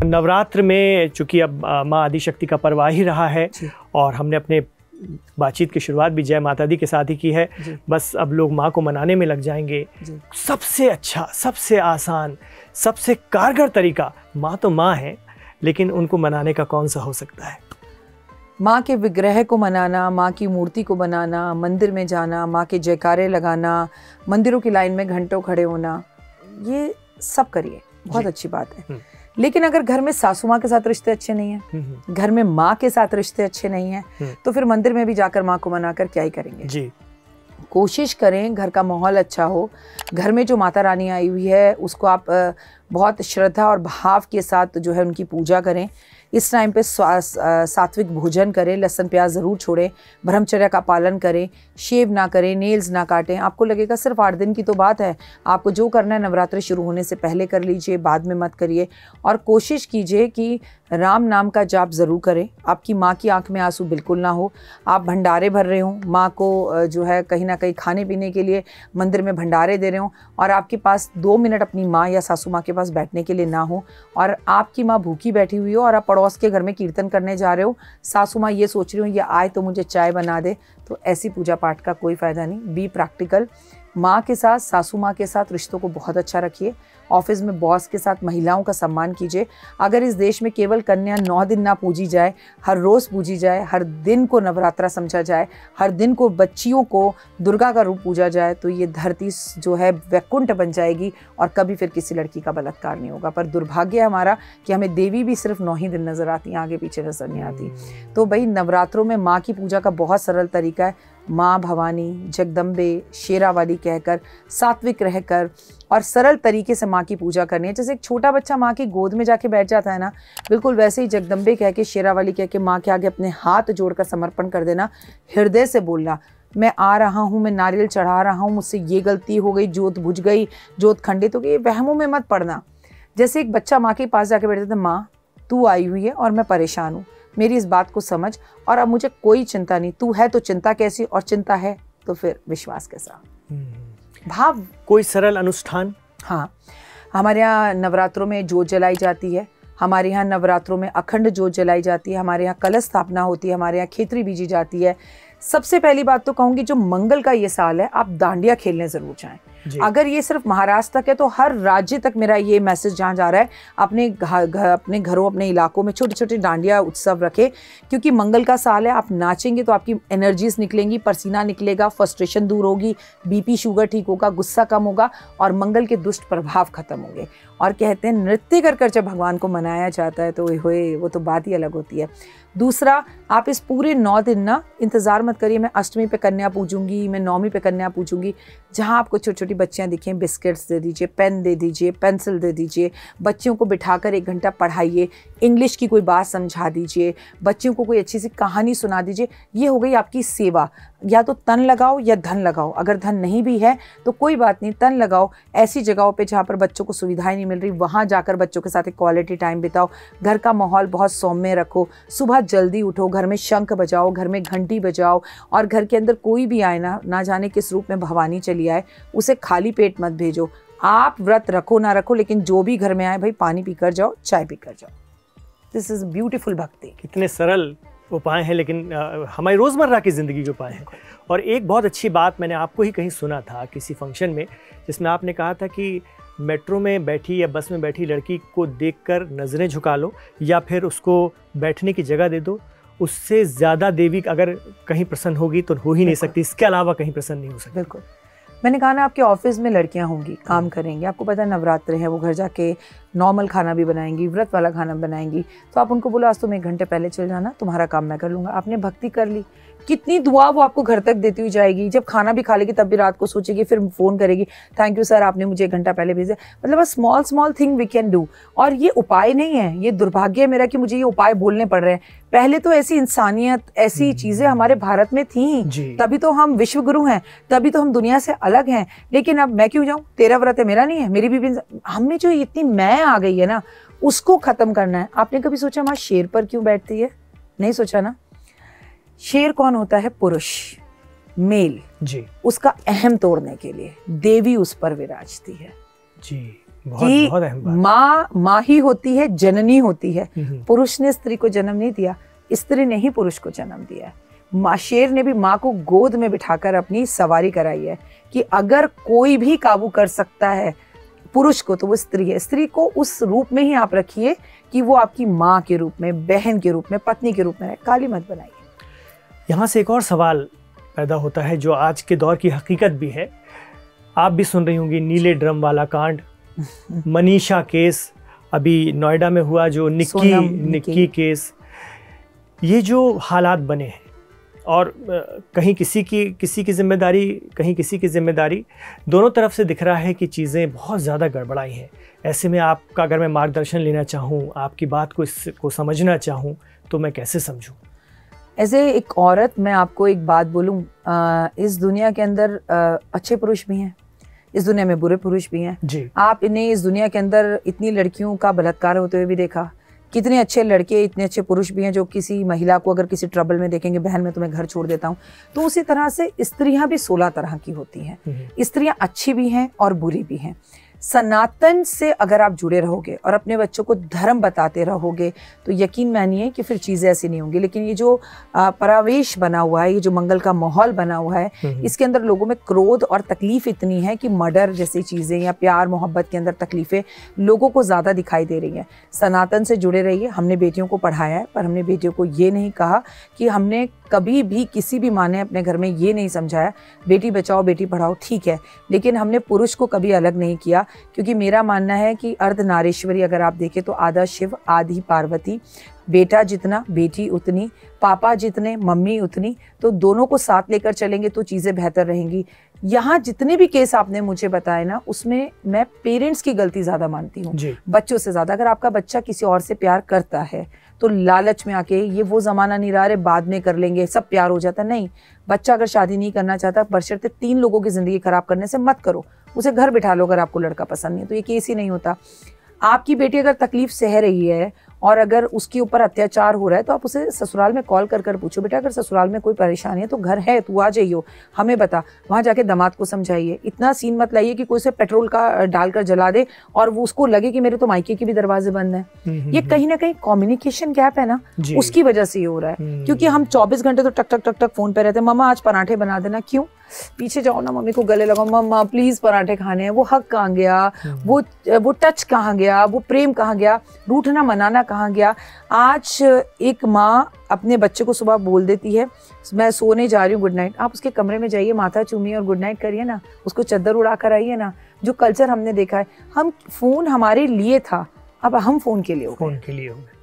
नवरात्र में चूंकि अब माँ आदिशक्ति का पर्व आ ही रहा है और हमने अपने बातचीत की शुरुआत भी जय माता दी के साथ ही की है, बस अब लोग माँ को मनाने में लग जाएंगे। सबसे अच्छा, सबसे आसान, सबसे कारगर तरीका, माँ तो माँ है लेकिन उनको मनाने का कौन सा हो सकता है? माँ के विग्रह को मनाना, माँ की मूर्ति को बनाना, मंदिर में जाना, माँ के जयकारे लगाना, मंदिरों की लाइन में घंटों खड़े होना, ये सब करिए, बहुत अच्छी बात है। लेकिन अगर घर में सासू माँ के साथ रिश्ते अच्छे नहीं हैं, घर में माँ के साथ रिश्ते अच्छे नहीं हैं, तो फिर मंदिर में भी जाकर माँ को मनाकर क्या ही करेंगे जी। कोशिश करें घर का माहौल अच्छा हो, घर में जो माता रानी आई हुई है उसको आप बहुत श्रद्धा और भाव के साथ जो है उनकी पूजा करें। इस टाइम पे सात्विक भोजन करें, लहसुन प्याज ज़रूर छोड़ें, ब्रह्मचर्य का पालन करें, शेव ना करें, नेल्स ना काटें। आपको लगेगा सिर्फ 8 दिन की तो बात है, आपको जो करना है नवरात्रि शुरू होने से पहले कर लीजिए, बाद में मत करिए। और कोशिश कीजिए कि राम नाम का जाप ज़रूर करें। आपकी माँ की आंख में आंसू बिल्कुल ना हो। आप भंडारे भर रहे हों, माँ को जो है कहीं ना कहीं खाने पीने के लिए मंदिर में भंडारे दे रहे हों और आपके पास 2 मिनट अपनी माँ या सासू माँ के पास बैठने के लिए ना हो और आपकी माँ भूखी बैठी हुई हो और आप पड़ोस के घर में कीर्तन करने जा रहे हो, सासू माँ ये सोच रही हो ये आए तो मुझे चाय बना दे, तो ऐसी पूजा पाठ का कोई फ़ायदा नहीं। Be practical. माँ के साथ, सासू माँ के साथ रिश्तों को बहुत अच्छा रखिए। ऑफिस में बॉस के साथ महिलाओं का सम्मान कीजिए। अगर इस देश में केवल कन्या 9 दिन ना पूजी जाए, हर रोज़ पूजी जाए, हर दिन को नवरात्रा समझा जाए, हर दिन को बच्चियों को दुर्गा का रूप पूजा जाए, तो ये धरती जो है वैकुंठ बन जाएगी और कभी फिर किसी लड़की का बलात्कार नहीं होगा। पर दुर्भाग्य है हमारा कि हमें देवी भी सिर्फ 9 ही दिन नज़र आती हैं, आगे पीछे नज़र नहीं आती। तो भाई नवरात्रों में माँ की पूजा का बहुत सरल तरीका है। माँ भवानी, जगदम्बे, शेरावाली कहकर, सात्विक रहकर और सरल तरीके से माँ की पूजा करनी है। जैसे एक छोटा बच्चा माँ की गोद में जाके बैठ जाता है ना, बिल्कुल वैसे ही जगदम्बे कह के, शेरावाली कह के माँ के आगे अपने हाथ जोड़कर समर्पण कर देना। हृदय से बोलना, मैं आ रहा हूँ, मैं नारियल चढ़ा रहा हूँ, मुझसे ये गलती हो गई, जोत बुझ गई, जोत खंडित हो गई। वहमों में मत पड़ना। जैसे एक बच्चा माँ के पास जाके बैठ जाता है, माँ तू आई हुई है और मैं परेशान हूँ, मेरी इस बात को समझ और अब मुझे कोई चिंता नहीं, तू है तो चिंता कैसी और चिंता है तो फिर विश्वास कैसा। भाव। कोई सरल अनुष्ठान? हाँ, हमारे यहाँ नवरात्रों में जोत जलाई जाती है, हमारे यहाँ नवरात्रों में अखंड जोत जलाई जाती है, हमारे यहाँ कलश स्थापना होती है, हमारे यहाँ खेतरी बीजी जाती है। सबसे पहली बात तो कहूँगी जो मंगल का ये साल है, आप डांडिया खेलने ज़रूर जाएं। अगर ये सिर्फ महाराष्ट्र तक है तो हर राज्य तक मेरा ये मैसेज जहाँ जा रहा है, अपने घरों, अपने इलाकों में छोटे छोटे डांडिया उत्सव रखे, क्योंकि मंगल का साल है। आप नाचेंगे तो आपकी एनर्जीज निकलेंगी, पसीना निकलेगा, फ्रस्ट्रेशन दूर होगी, बीपी शुगर ठीक होगा, गुस्सा कम होगा और मंगल के दुष्ट प्रभाव खत्म होंगे। और कहते हैं नृत्य कर कर जब भगवान को मनाया जाता है तो होए वो तो बात ही अलग होती है। दूसरा, आप इस पूरे 9 दिन ना इंतज़ार मत करिए मैं अष्टमी पे कन्या पूजूंगी, मैं नौमी पे कन्या पूजूंगी। जहाँ आपको छोटी छोटी बच्चियाँ दिखें, बिस्किट्स दे दीजिए, पेन दे दीजिए, पेंसिल दे दीजिए, बच्चियों को बिठाकर 1 घंटा पढ़ाइए, इंग्लिश की कोई बात समझा दीजिए, बच्चियों को कोई अच्छी सी कहानी सुना दीजिए। ये हो गई आपकी सेवा। या तो तन लगाओ या धन लगाओ। अगर धन नहीं भी है तो कोई बात नहीं, तन लगाओ ऐसी जगहों पे जहाँ पर बच्चों को सुविधाएं नहीं मिल रही, वहाँ जाकर बच्चों के साथ एक क्वालिटी टाइम बिताओ। घर का माहौल बहुत सौम्य रखो, सुबह जल्दी उठो, घर में शंख बजाओ, घर में घंटी बजाओ और घर के अंदर कोई भी आए ना जाने किस रूप में भवानी चली आए, उसे खाली पेट मत भेजो। आप व्रत रखो ना रखो, लेकिन जो भी घर में आए भाई पानी पीकर जाओ, चाय पीकर जाओ। दिस इज ब्यूटीफुल भक्ति। कितने सरल उपाय हैं, लेकिन हमारी रोज़मर्रा की ज़िंदगी के उपाय हैं। और एक बहुत अच्छी बात मैंने आपको ही कहीं सुना था किसी फंक्शन में, जिसमें आपने कहा था कि मेट्रो में बैठी या बस में बैठी लड़की को देखकर नज़रें झुका लो या फिर उसको बैठने की जगह दे दो, उससे ज़्यादा देवी अगर कहीं प्रसन्न होगी तो हो ही नहीं सकती, इसके अलावा कहीं प्रसन्न नहीं हो सकती। बिल्कुल। मैंने कहा ना, आपके ऑफिस में लड़कियां होंगी, काम करेंगी, आपको पता है नवरात्र है, वो घर जाके नॉर्मल खाना भी बनाएंगी, व्रत वाला खाना बनाएंगी, तो आप उनको बोलो आज तुम 1 घंटे पहले चल जाना, तुम्हारा काम मैं कर लूँगा। आपने भक्ति कर ली, कितनी दुआ वो आपको घर तक देती हुई जाएगी। जब खाना भी खा लेगी तब भी रात को सोचेगी, फिर फ़ोन करेगी, थैंक यू सर आपने मुझे 1 घंटा पहले भेजा। मतलब small small thing we can do. और ये उपाय नहीं है, ये दुर्भाग्य है मेरा कि मुझे ये उपाय बोलने पड़ रहे हैं। पहले तो ऐसी इंसानियत, ऐसी चीज़ें हमारे भारत में थी, तभी तो हम विश्व गुरु हैं, तभी तो हम दुनिया से अलग हैं। लेकिन अब मैं क्यों जाऊँ, तेरा व्रत है मेरा नहीं है, मेरी भी हमें जो इतनी मैं आ गई है ना, उसको ख़त्म करना है। आपने कभी सोचा माँ शेर पर क्यों बैठती है? नहीं सोचा ना। शेर कौन होता है? पुरुष, मेल जी। उसका अहम तोड़ने के लिए देवी उस पर विराजती है जी। कि माँ ही होती है, जननी होती है। पुरुष ने स्त्री को जन्म नहीं दिया, स्त्री ने ही पुरुष को जन्म दिया है। माँ शेर ने भी माँ को गोद में बिठाकर अपनी सवारी कराई है कि अगर कोई भी काबू कर सकता है पुरुष को तो वो स्त्री है। स्त्री को उस रूप में ही आप रखिए कि वो आपकी माँ के रूप में, बहन के रूप में, पत्नी के रूप में रहे, काली मत बनाइए। यहाँ से एक और सवाल पैदा होता है जो आज के दौर की हकीकत भी है। आप भी सुन रही होंगी नीले ड्रम वाला कांड, मनीषा केस, अभी नोएडा में हुआ जो निक्की केस, ये जो हालात बने हैं और कहीं किसी की जिम्मेदारी, कहीं किसी की जिम्मेदारी, दोनों तरफ से दिख रहा है कि चीज़ें बहुत ज़्यादा गड़बड़ाई हैं। ऐसे में आपका अगर मैं मार्गदर्शन लेना चाहूँ, आपकी बात को समझना चाहूँ, तो मैं कैसे समझूँ? ऐसे एक औरत मैं आपको एक बात बोलूँ, इस दुनिया के अंदर अच्छे पुरुष भी हैं, इस दुनिया में बुरे पुरुष भी हैं जी। आप इन्हें इस दुनिया के अंदर इतनी लड़कियों का बलात्कार होते हुए भी देखा, कितने अच्छे लड़के, इतने अच्छे पुरुष भी हैं जो किसी महिला को अगर किसी ट्रबल में देखेंगे, बहन मैं तुम्हें घर छोड़ देता हूँ। तो उसी तरह से स्त्रियां भी 16 तरह की होती हैं। स्त्रियां अच्छी भी हैं और बुरी भी हैं। सनातन से अगर आप जुड़े रहोगे और अपने बच्चों को धर्म बताते रहोगे तो यकीन मानिए कि फिर चीज़ें ऐसी नहीं होंगी। लेकिन ये जो परावेश बना हुआ है, ये जो मंगल का माहौल बना हुआ है, इसके अंदर लोगों में क्रोध और तकलीफ इतनी है कि मर्डर जैसी चीज़ें या प्यार मोहब्बत के अंदर तकलीफ़ें लोगों को ज़्यादा दिखाई दे रही हैं। सनातन से जुड़े रहिए। हमने बेटियों को पढ़ाया है, पर हमने बेटियों को ये नहीं कहा कि हमने कभी भी किसी भी माँ ने अपने घर में ये नहीं समझाया बेटी बचाओ बेटी पढ़ाओ, ठीक है, लेकिन हमने पुरुष को कभी अलग नहीं किया। क्योंकि मेरा मानना है कि अर्धनारीश्वरी अगर आप देखें तो आधा शिव आधी पार्वती, बेटा जितना बेटी उतनी, पापा जितने मम्मी उतनी, तो दोनों को साथ लेकर चलेंगे तो चीज़ें बेहतर रहेंगी। यहाँ जितने भी केस आपने मुझे बताए ना, उसमें मैं पेरेंट्स की गलती ज़्यादा मानती हूँ बच्चों से ज़्यादा। अगर आपका बच्चा किसी और से प्यार करता है तो लालच में आके, ये वो ज़माना नहीं रहा है बाद में कर लेंगे सब प्यार हो जाता, नहीं। बच्चा अगर शादी नहीं करना चाहता, बशर्ते 3 लोगों की ज़िंदगी ख़राब करने से मत करो, उसे घर बिठा लो। अगर आपको लड़का पसंद नहीं है तो ये केस ही नहीं होता। आपकी बेटी अगर तकलीफ सह रही है और अगर उसके ऊपर अत्याचार हो रहा है तो आप उसे ससुराल में कॉल कर कर पूछो, बेटा अगर ससुराल में कोई परेशानी है तो घर है, तू आ जाइयो, हमें बता। वहाँ जाके दामाद को समझाइए। इतना सीन मत लाइए कि कोई से पेट्रोल का डालकर जला दे और वो उसको लगे कि मेरे तो मायके के भी दरवाजे बंद हैं। ये कहीं ना कहीं कम्युनिकेशन गैप है ना, उसकी वजह से ये हो रहा है। क्योंकि हम 24 घंटे तो टक टक टक टक फोन पे रहते हैं। मम्मा आज पराठे बना देना, क्यों? पीछे जाओ ना, मम्मी को गले लगाओ, मम्मा प्लीज पराठे खाने हैं। वो हक कहाँ गया, वो टच कहाँ गया, वो प्रेम कहाँ गया, रूठना मनाना कहाँ गया? आज एक माँ अपने बच्चे को सुबह बोल देती है मैं सोने जा रही हूँ, गुड नाइट। आप उसके कमरे में जाइए, माथा चूमिए और गुड नाइट करिए ना, उसको चद्दर उड़ा कर आइए ना। जो कल्चर हमने देखा है, हम फोन हमारे लिए था, अब हम फोन के लिए हो गए।